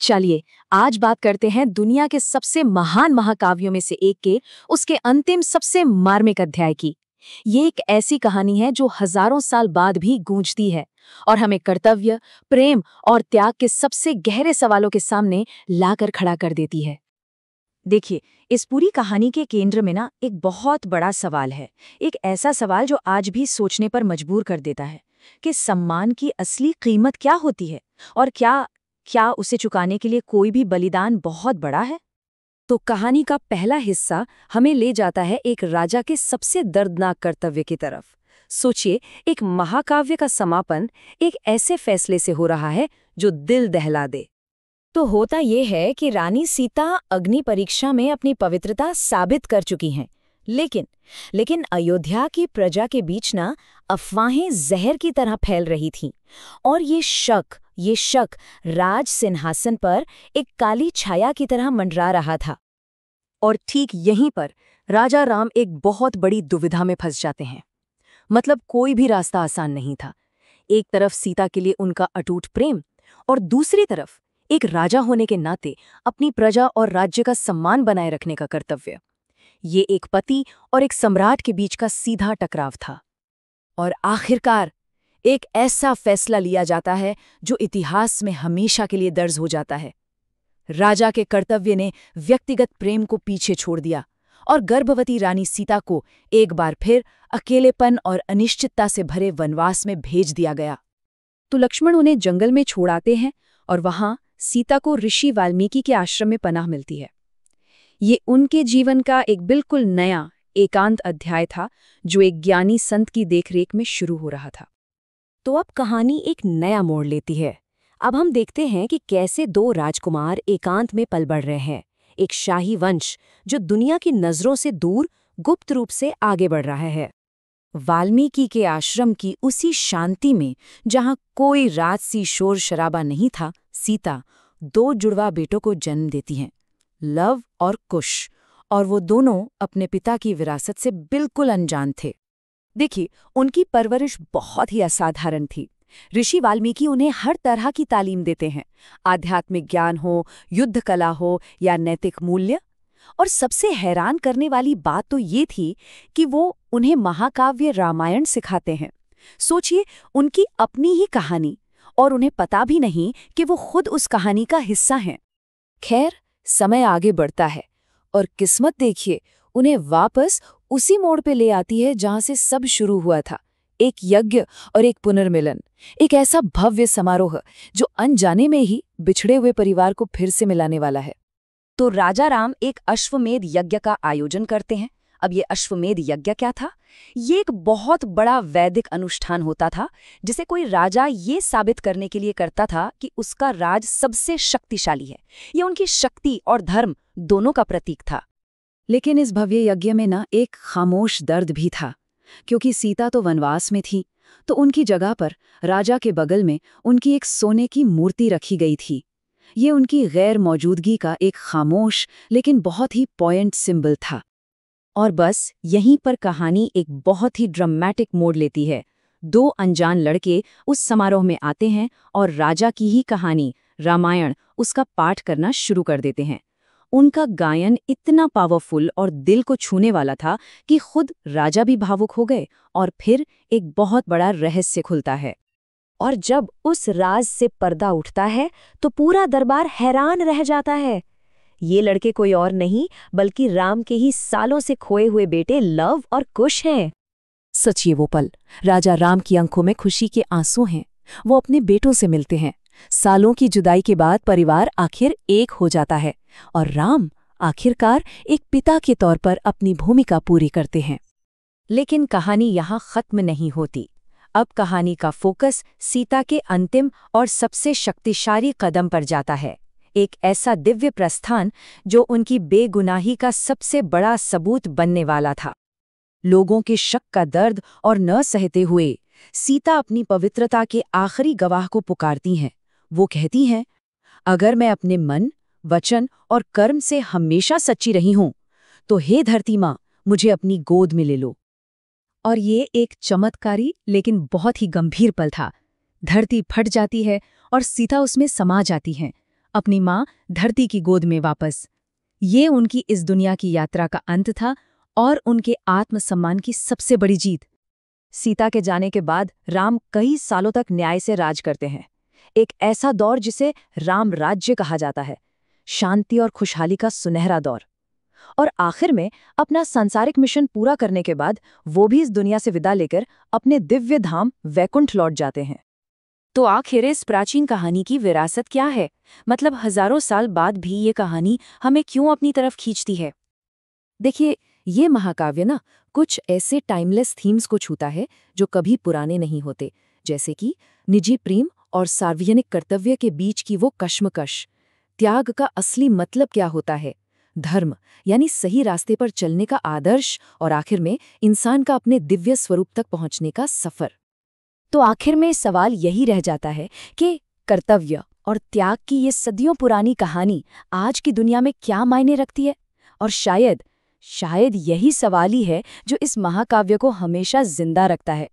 चलिए आज बात करते हैं दुनिया के सबसे महान महाकाव्यों में से एक के उसके अंतिम सबसे मार्मिक अध्याय की। ये एक ऐसी कहानी है जो हजारों साल बाद भी गूंजती है और हमें कर्तव्य, प्रेम और त्याग के सबसे गहरे सवालों के सामने लाकर खड़ा कर देती है। देखिए, इस पूरी कहानी के केंद्र में ना एक बहुत बड़ा सवाल है। एक ऐसा सवाल जो आज भी सोचने पर मजबूर कर देता है कि सम्मान की असली कीमत क्या होती है और क्या उसे चुकाने के लिए कोई भी बलिदान बहुत बड़ा है। तो कहानी का पहला हिस्सा हमें ले जाता है एक राजा के सबसे दर्दनाक कर्तव्य की तरफ। सोचिए, एक महाकाव्य का समापन एक ऐसे फैसले से हो रहा है जो दिल दहला दे। तो होता ये है कि रानी सीता अग्नि परीक्षा में अपनी पवित्रता साबित कर चुकी हैं, लेकिन अयोध्या की प्रजा के बीच ना अफवाहें जहर की तरह फैल रही थीं और ये शक राज सिंहासन पर एक काली छाया की तरह मंडरा रहा था। और ठीक यहीं पर राजा राम एक बहुत बड़ी दुविधा में फंस जाते हैं। मतलब कोई भी रास्ता आसान नहीं था। एक तरफ सीता के लिए उनका अटूट प्रेम और दूसरी तरफ एक राजा होने के नाते अपनी प्रजा और राज्य का सम्मान बनाए रखने का कर्तव्य। ये एक पति और एक सम्राट के बीच का सीधा टकराव था। और आखिरकार एक ऐसा फैसला लिया जाता है जो इतिहास में हमेशा के लिए दर्ज हो जाता है। राजा के कर्तव्य ने व्यक्तिगत प्रेम को पीछे छोड़ दिया और गर्भवती रानी सीता को एक बार फिर अकेलेपन और अनिश्चितता से भरे वनवास में भेज दिया गया। तो लक्ष्मण उन्हें जंगल में छोड़ाते हैं और वहां सीता को ऋषि वाल्मीकि के आश्रम में पनाह मिलती है। ये उनके जीवन का एक बिल्कुल नया एकांत अध्याय था जो एक ज्ञानी संत की देखरेख में शुरू हो रहा था। तो अब कहानी एक नया मोड़ लेती है। अब हम देखते हैं कि कैसे दो राजकुमार एकांत में पल बढ़ रहे हैं। एक शाही वंश जो दुनिया की नजरों से दूर गुप्त रूप से आगे बढ़ रहा है। वाल्मीकि के आश्रम की उसी शांति में जहां कोई राजसी शोर शराबा नहीं था, सीता दो जुड़वा बेटों को जन्म देती हैं, लव और कुश, और वो दोनों अपने पिता की विरासत से बिल्कुल अनजान थे। देखिए, उनकी परवरिश बहुत ही असाधारण थी। ऋषि वाल्मीकि उन्हें हर तरह की तालीम देते हैं, आध्यात्मिक ज्ञान हो, युद्ध कला हो या नैतिक मूल्य। और सबसे हैरान करने वाली बात तो ये थी कि वो उन्हें महाकाव्य रामायण सिखाते हैं। सोचिए, उनकी अपनी ही कहानी और उन्हें पता भी नहीं कि वो खुद उस कहानी का हिस्सा हैं। खैर, समय आगे बढ़ता है और किस्मत देखिए उन्हें वापस उसी मोड़ पे ले आती है जहां से सब शुरू हुआ था। एक यज्ञ और एक पुनर्मिलन, एक ऐसा भव्य समारोह जो अनजाने में ही बिछड़े हुए परिवार को फिर से मिलाने वाला है। तो राजा राम एक अश्वमेध यज्ञ का आयोजन करते हैं। अब ये अश्वमेध यज्ञ क्या था? ये एक बहुत बड़ा वैदिक अनुष्ठान होता था जिसे कोई राजा ये साबित करने के लिए करता था कि उसका राज सबसे शक्तिशाली है। ये उनकी शक्ति और धर्म दोनों का प्रतीक था। लेकिन इस भव्य यज्ञ में ना एक खामोश दर्द भी था, क्योंकि सीता तो वनवास में थी, तो उनकी जगह पर राजा के बगल में उनकी एक सोने की मूर्ति रखी गई थी। ये उनकी गैर मौजूदगी का एक खामोश लेकिन बहुत ही पॉइंट सिंबल था। और बस यहीं पर कहानी एक बहुत ही ड्रामेटिक मोड़ लेती है। दो अनजान लड़के उस समारोह में आते हैं और राजा की ही कहानी रामायण उसका पाठ करना शुरू कर देते हैं। उनका गायन इतना पावरफुल और दिल को छूने वाला था कि खुद राजा भी भावुक हो गए। और फिर एक बहुत बड़ा रहस्य खुलता है। और जब उस राज से पर्दा उठता है तो पूरा दरबार हैरान रह जाता है। ये लड़के कोई और नहीं बल्कि राम के ही सालों से खोए हुए बेटे लव और कुश हैं। सचिए वो पल, राजा राम की आंखों में खुशी के आंसू हैं। वो अपने बेटों से मिलते हैं। सालों की जुदाई के बाद परिवार आखिर एक हो जाता है और राम आखिरकार एक पिता के तौर पर अपनी भूमिका पूरी करते हैं। लेकिन कहानी यहाँ खत्म नहीं होती। अब कहानी का फोकस सीता के अंतिम और सबसे शक्तिशाली कदम पर जाता है। एक ऐसा दिव्य प्रस्थान जो उनकी बेगुनाही का सबसे बड़ा सबूत बनने वाला था। लोगों के शक का दर्द और न सहते हुए सीता अपनी पवित्रता के आखिरी गवाह को पुकारती हैं। वो कहती हैं, अगर मैं अपने मन, वचन और कर्म से हमेशा सच्ची रही हूं तो हे धरती माँ, मुझे अपनी गोद में ले लो। और ये एक चमत्कारी लेकिन बहुत ही गंभीर पल था। धरती फट जाती है और सीता उसमें समा जाती हैं। अपनी माँ धरती की गोद में वापस। ये उनकी इस दुनिया की यात्रा का अंत था और उनके आत्मसम्मान की सबसे बड़ी जीत। सीता के जाने के बाद राम कई सालों तक न्याय से राज करते हैं। एक ऐसा दौर जिसे राम राज्य कहा जाता है, शांति और खुशहाली का सुनहरा दौर। और आखिर में अपना सांसारिक मिशन पूरा करने के बाद वो भी इस दुनिया से विदा लेकर अपने दिव्य धाम वैकुंठ लौट जाते हैं। तो आखिर इस प्राचीन कहानी की विरासत क्या है? मतलब हजारों साल बाद भी ये कहानी हमें क्यों अपनी तरफ खींचती है? देखिए, ये महाकाव्य ना कुछ ऐसे टाइमलेस थीम्स को छूता है जो कभी पुराने नहीं होते, जैसे कि निजी प्रेम और सार्वजनिक कर्तव्य के बीच की वो कश्मकश, त्याग का असली मतलब क्या होता है, धर्म यानी सही रास्ते पर चलने का आदर्श, और आखिर में इंसान का अपने दिव्य स्वरूप तक पहुंचने का सफर। तो आखिर में सवाल यही रह जाता है कि कर्तव्य और त्याग की ये सदियों पुरानी कहानी आज की दुनिया में क्या मायने रखती है? और शायद यही सवाल ही है जो इस महाकाव्य को हमेशा जिंदा रखता है।